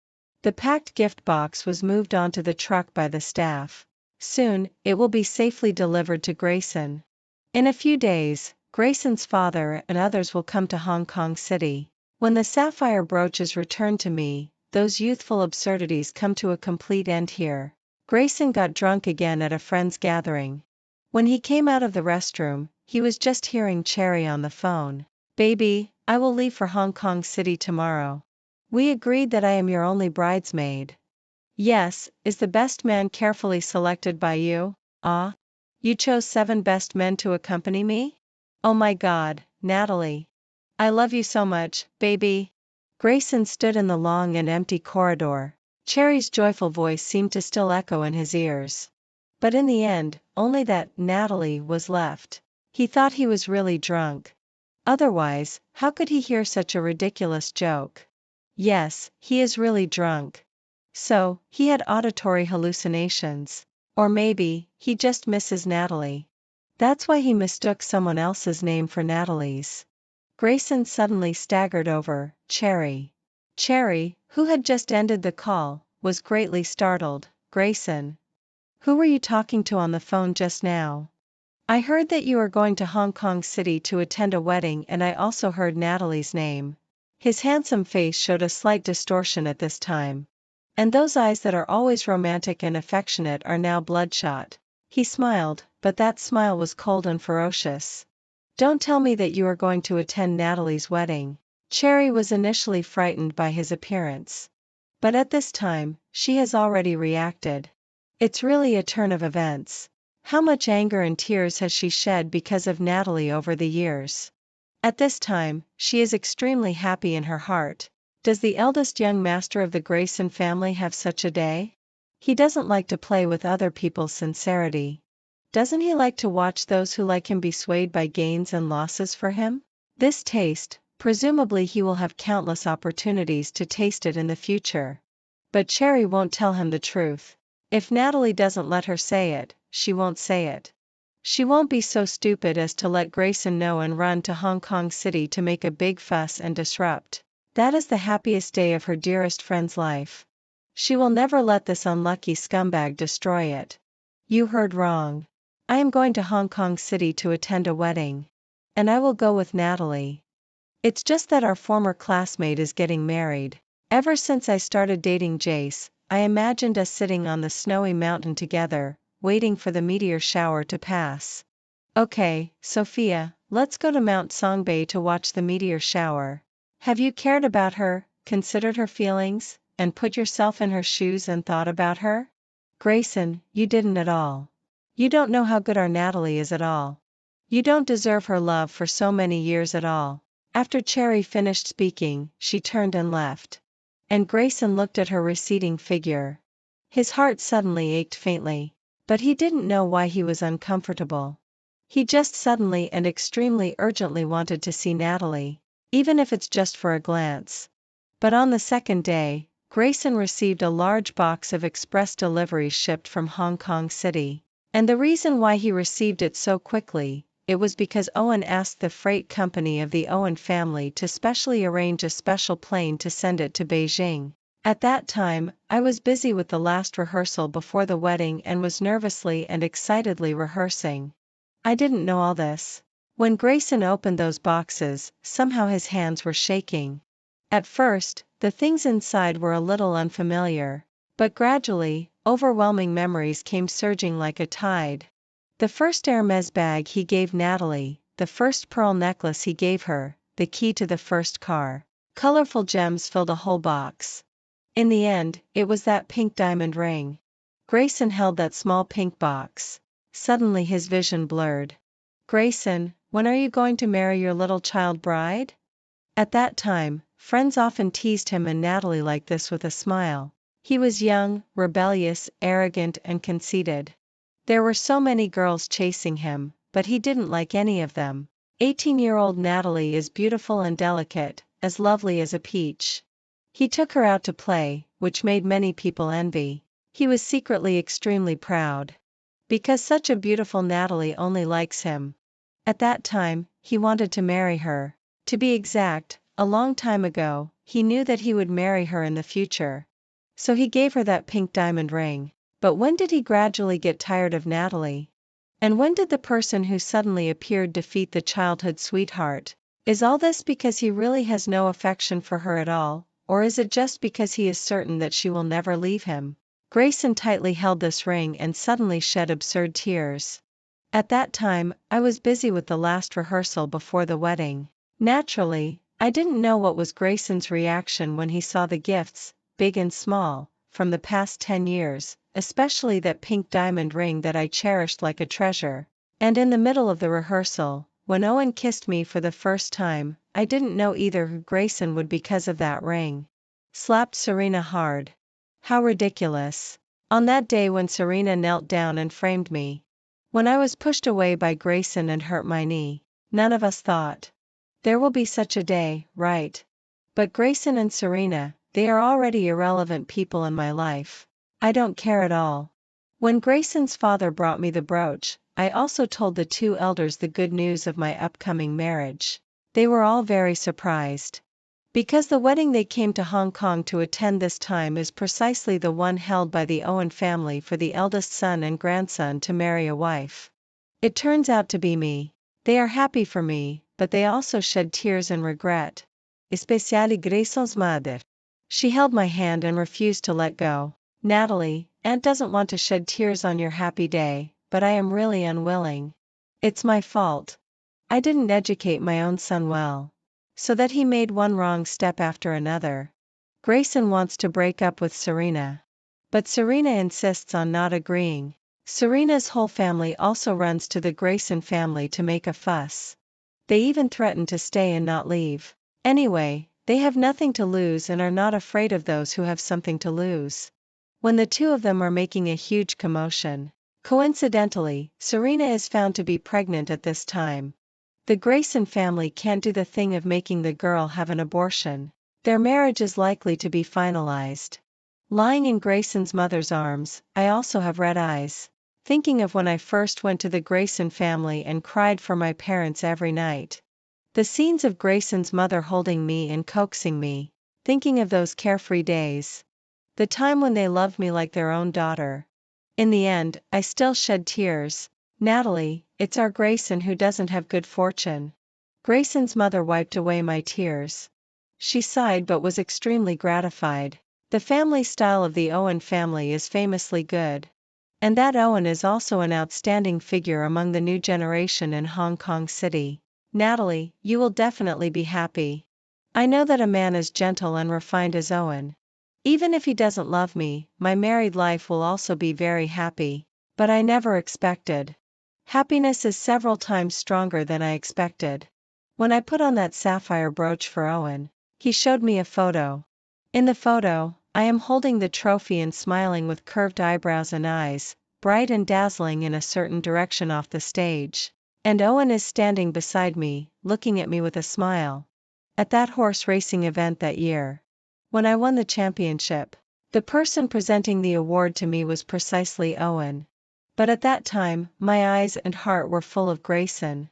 The packed gift box was moved onto the truck by the staff. Soon, it will be safely delivered to Grayson. In a few days, Grayson's father and others will come to Hong Kong City. When the sapphire brooch is returned to me, those youthful absurdities come to a complete end here. Grayson got drunk again at a friend's gathering. When he came out of the restroom, he was just hearing Cherry on the phone. Baby, I will leave for Hong Kong City tomorrow. We agreed that I am your only bridesmaid. Yes, is the best man carefully selected by you? Ah? You chose 7 best men to accompany me? Oh my God, Natalie. I love you so much, baby. Grayson stood in the long and empty corridor. Cherry's joyful voice seemed to still echo in his ears. But in the end, only that Natalie was left. He thought he was really drunk. Otherwise, how could he hear such a ridiculous joke? Yes, he is really drunk. So, he had auditory hallucinations. Or maybe, he just misses Natalie. That's why he mistook someone else's name for Natalie's. Grayson suddenly staggered over. Cherry. Cherry, who had just ended the call, was greatly startled. Grayson. Who were you talking to on the phone just now? I heard that you are going to Hong Kong City to attend a wedding, and I also heard Natalie's name. His handsome face showed a slight distortion at this time. And those eyes that are always romantic and affectionate are now bloodshot. He smiled, but that smile was cold and ferocious. Don't tell me that you are going to attend Natalie's wedding. Cherry was initially frightened by his appearance. But at this time, she has already reacted. It's really a turn of events. How much anger and tears has she shed because of Natalie over the years? At this time, she is extremely happy in her heart. Does the eldest young master of the Grayson family have such a day? He doesn't like to play with other people's sincerity. Doesn't he like to watch those who like him be swayed by gains and losses for him? This taste, presumably he will have countless opportunities to taste it in the future. But Cherry won't tell him the truth. If Natalie doesn't let her say it, she won't say it. She won't be so stupid as to let Grayson know and run to Hong Kong City to make a big fuss and disrupt. That is the happiest day of her dearest friend's life. She will never let this unlucky scumbag destroy it. You heard wrong. I am going to Hong Kong City to attend a wedding. And I will go with Natalie. It's just that our former classmate is getting married. Ever since I started dating Jace, I imagined us sitting on the snowy mountain together, waiting for the meteor shower to pass. Okay, Sophia, let's go to Mount Songbei to watch the meteor shower. Have you cared about her, considered her feelings, and put yourself in her shoes and thought about her? Grayson, you didn't at all. You don't know how good our Natalie is at all. You don't deserve her love for so many years at all. After Cherry finished speaking, she turned and left. And Grayson looked at her receding figure. His heart suddenly ached faintly. But he didn't know why he was uncomfortable. He just suddenly and extremely urgently wanted to see Natalie, even if it's just for a glance. But on the second day, Grayson received a large box of express deliveries shipped from Hong Kong City. And the reason why he received it so quickly, it was because Owen asked the freight company of the Owen family to specially arrange a special plane to send it to Beijing. At that time, I was busy with the last rehearsal before the wedding and was nervously and excitedly rehearsing. I didn't know all this. When Grayson opened those boxes, somehow his hands were shaking. At first, the things inside were a little unfamiliar, but gradually, overwhelming memories came surging like a tide. The first Hermes bag he gave Natalie, the first pearl necklace he gave her, the key to the first car. Colorful gems filled a whole box. In the end, it was that pink diamond ring. Grayson held that small pink box. Suddenly his vision blurred. Grayson, when are you going to marry your little child bride? At that time, friends often teased him and Natalie like this with a smile. He was young, rebellious, arrogant and conceited. There were so many girls chasing him, but he didn't like any of them. 18-year-old Natalie is beautiful and delicate, as lovely as a peach. He took her out to play, which made many people envy. He was secretly extremely proud. Because such a beautiful Natalie only likes him. At that time, he wanted to marry her. To be exact, a long time ago, he knew that he would marry her in the future. So he gave her that pink diamond ring. But when did he gradually get tired of Natalie? And when did the person who suddenly appeared defeat the childhood sweetheart? Is all this because he really has no affection for her at all, or is it just because he is certain that she will never leave him? Grayson tightly held this ring and suddenly shed absurd tears. At that time, I was busy with the last rehearsal before the wedding. Naturally, I didn't know what was Grayson's reaction when he saw the gifts, big and small, from the past 10 years, especially that pink diamond ring that I cherished like a treasure. And in the middle of the rehearsal, when Owen kissed me for the first time, I didn't know either who Grayson would because of that ring. Slapped Serena hard. How ridiculous. On that day when Serena knelt down and framed me. When I was pushed away by Grayson and hurt my knee. None of us thought. There will be such a day, right? But Grayson and Serena, they are already irrelevant people in my life. I don't care at all. When Grayson's father brought me the brooch, I also told the two elders the good news of my upcoming marriage. They were all very surprised. Because the wedding they came to Hong Kong to attend this time is precisely the one held by the Owen family for the eldest son and grandson to marry a wife. It turns out to be me. They are happy for me, but they also shed tears and regret. Especially Grayson's mother. She held my hand and refused to let go. Natalie, Aunt doesn't want to shed tears on your happy day, but I am really unwilling. It's my fault. I didn't educate my own son well. So that he made one wrong step after another. Grayson wants to break up with Serena. But Serena insists on not agreeing. Serena's whole family also runs to the Grayson family to make a fuss. They even threaten to stay and not leave. Anyway, they have nothing to lose and are not afraid of those who have something to lose. When the two of them are making a huge commotion. Coincidentally, Serena is found to be pregnant at this time. The Grayson family can't do the thing of making the girl have an abortion. Their marriage is likely to be finalized. Lying in Grayson's mother's arms, I also have red eyes. Thinking of when I first went to the Grayson family and cried for my parents every night. The scenes of Grayson's mother holding me and coaxing me. Thinking of those carefree days. The time when they loved me like their own daughter. In the end, I still shed tears. Natalie, it's our Grayson who doesn't have good fortune. Grayson's mother wiped away my tears. She sighed but was extremely gratified. The family style of the Owen family is famously good. And that Owen is also an outstanding figure among the new generation in Hong Kong City. Natalie, you will definitely be happy. I know that a man as gentle and refined as Owen. Even if he doesn't love me, my married life will also be very happy. But I never expected. Happiness is several times stronger than I expected. When I put on that sapphire brooch for Owen, he showed me a photo. In the photo, I am holding the trophy and smiling with curved eyebrows and eyes, bright and dazzling in a certain direction off the stage. And Owen is standing beside me, looking at me with a smile. At that horse racing event that year, when I won the championship, the person presenting the award to me was precisely Owen. But at that time, my eyes and heart were full of Grayson.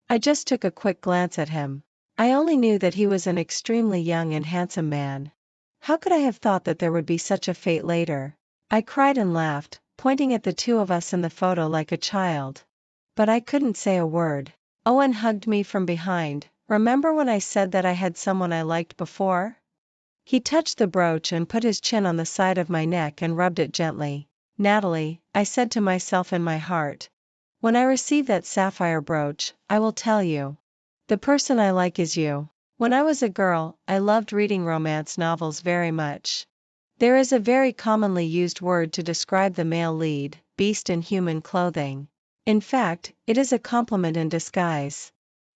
I just took a quick glance at him. I only knew that he was an extremely young and handsome man. How could I have thought that there would be such a fate later? I cried and laughed, pointing at the two of us in the photo like a child. But I couldn't say a word. Owen hugged me from behind. Remember when I said that I had someone I liked before? He touched the brooch and put his chin on the side of my neck and rubbed it gently. Natalie, I said to myself in my heart. When I receive that sapphire brooch, I will tell you. The person I like is you. When I was a girl, I loved reading romance novels very much. There is a very commonly used word to describe the male lead, beast in human clothing. In fact, it is a compliment in disguise.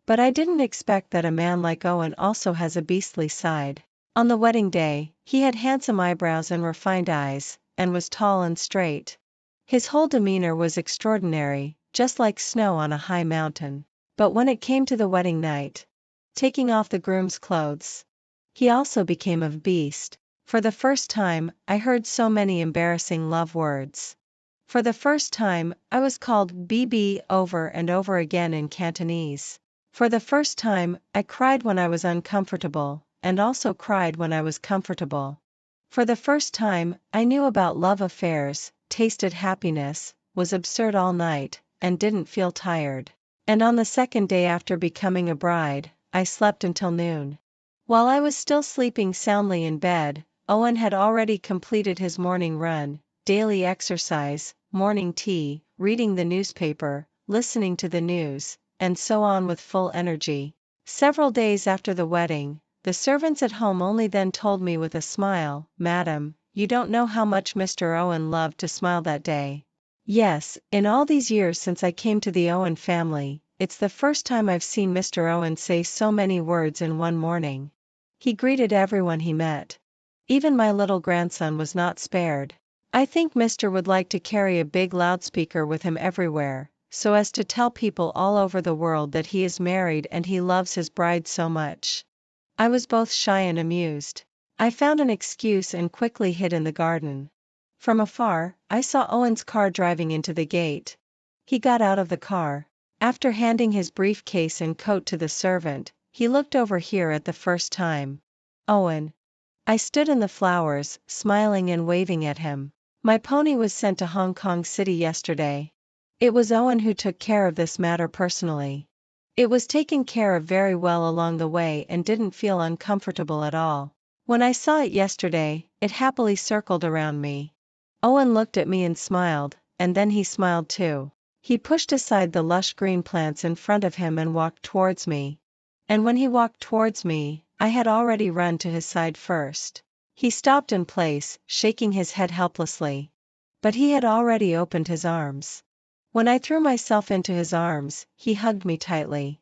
But I didn't expect that a man like Owen also has a beastly side. On the wedding day, he had handsome eyebrows and refined eyes, and was tall and straight. His whole demeanor was extraordinary, just like snow on a high mountain. But when it came to the wedding night, taking off the groom's clothes, he also became a beast. For the first time, I heard so many embarrassing love words. For the first time, I was called BB over and over again in Cantonese. For the first time, I cried when I was uncomfortable, and also cried when I was comfortable. For the first time, I knew about love affairs, tasted happiness, was absurd all night, and didn't feel tired. And on the second day after becoming a bride, I slept until noon. While I was still sleeping soundly in bed, Owen had already completed his morning run, daily exercise, morning tea, reading the newspaper, listening to the news, and so on with full energy. Several days after the wedding, the servants at home only then told me with a smile, "Madam, you don't know how much Mr. Owen loved to smile that day." Yes, in all these years since I came to the Owen family, it's the first time I've seen Mr. Owen say so many words in one morning. He greeted everyone he met. Even my little grandson was not spared. I think Mr. would like to carry a big loudspeaker with him everywhere, so as to tell people all over the world that he is married and he loves his bride so much. I was both shy and amused. I found an excuse and quickly hid in the garden. From afar, I saw Owen's car driving into the gate. He got out of the car. After handing his briefcase and coat to the servant, he looked over here at the first time. Owen. I stood in the flowers, smiling and waving at him. My pony was sent to Hong Kong City yesterday. It was Owen who took care of this matter personally. It was taken care of very well along the way and didn't feel uncomfortable at all. When I saw it yesterday, it happily circled around me. Owen looked at me and smiled, and then he smiled too. He pushed aside the lush green plants in front of him and walked towards me. And when he walked towards me, I had already run to his side first. He stopped in place, shaking his head helplessly. But he had already opened his arms. When I threw myself into his arms, he hugged me tightly.